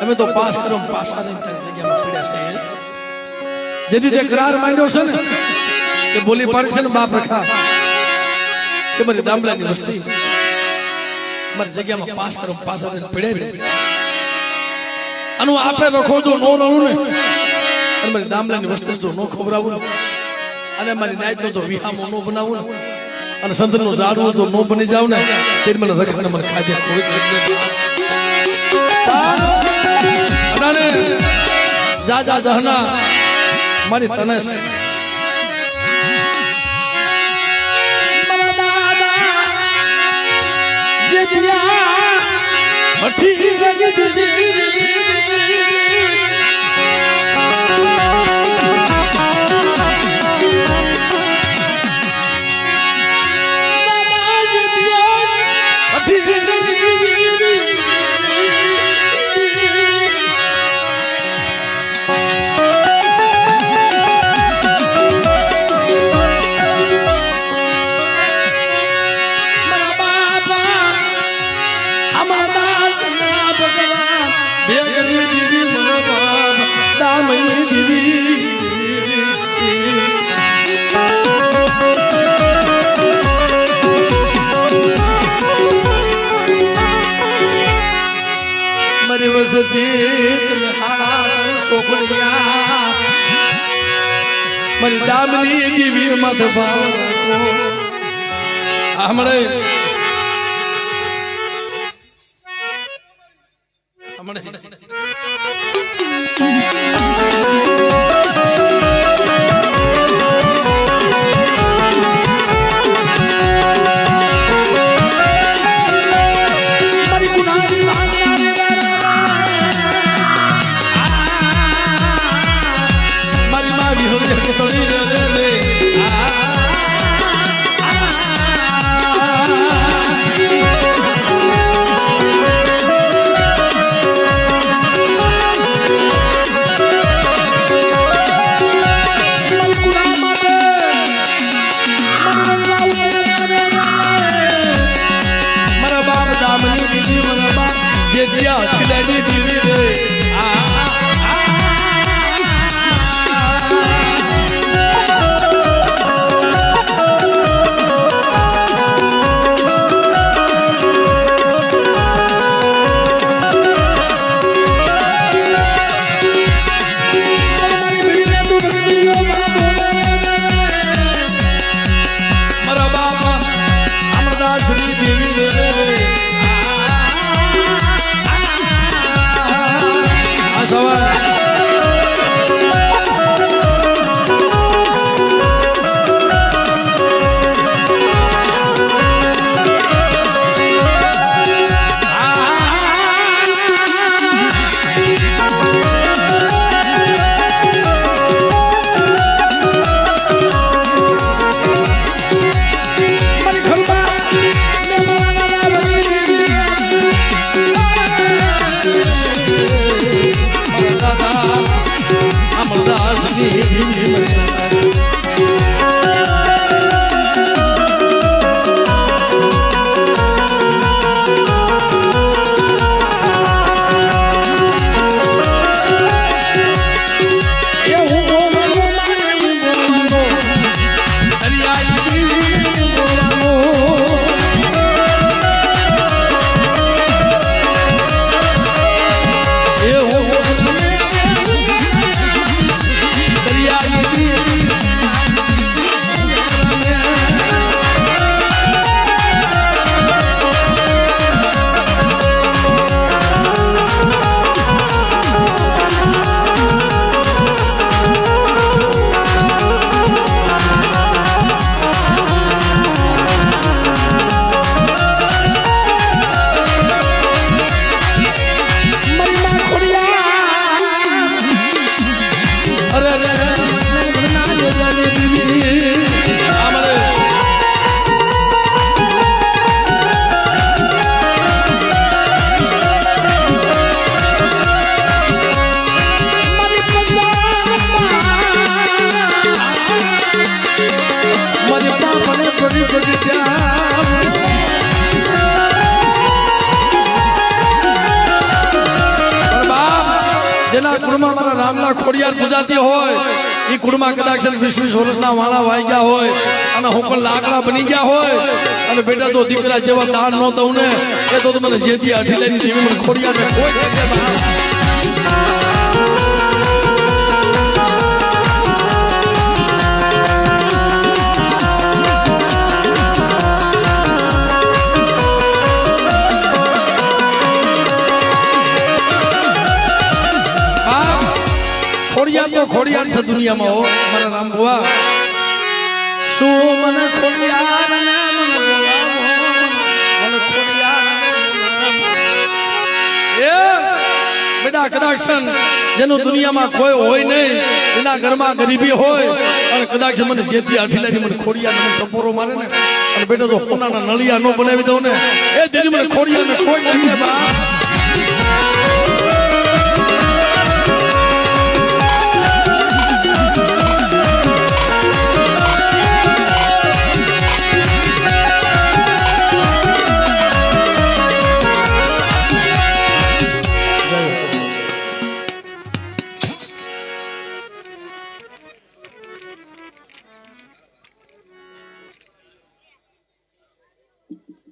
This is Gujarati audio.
અમે તો પાસ કરો પાસા જગ્યામાં પડ્યા છે જેથી તે કરાર માંડ્યો છે ને કે બોલી પાડી છે ને બાપ રખા કે મારી દામલાની વસ્તી મારી જગ્યામાં પાસ કરો પાસા પડે આનું આપે રખો જો નો રહું ને અને મારી દામલાની વસ્તી જો નો ખવડાવું અને મારી નાઈટનો તો વિહામો નો બનાવું ને અને સંતનો ઝાડવો જો નો બની જાવ ને તે મને રખાને મને ખાધે કોઈ અડાને જા જા જહના મારી તને મારી દામની દીવી મત ભાવ હમણે જે કુળમાં મારા રામના ખોડિયાર પૂજાતી હોય એ કુળમાં કદાચ 20 વર્ષના વાળા વાઈ ગયા હોય અને હું પણ લાકડા બની ગયા હોય અને બેટા તો દીકરા જેવા દાન ન દઉં ને એ તો મને જેથી અઢીલાની દેવી મને ખોડિયાર ને કોઈ શકે બાપ. ખોડિયાર છે દુનિયામાં હો મારા રામ ભુવા. શું મને ખોડિયાર ને મને બોલાવો, મને ખોડિયાર એ બેટા કદાચ જેનું દુનિયામાં કોઈ હોય નહીં એના ઘરમાં ગરીબી હોય અને કદાચ મને જેથી આઠીલાની મને ખોડિયાર મને ટપોરો મારે ને અને બેટા જો સોનાના નળિયા નો બનાવી દઉં ને એ દીદી મને ખોડિયાર ને કોઈ નથી બા. Thank you.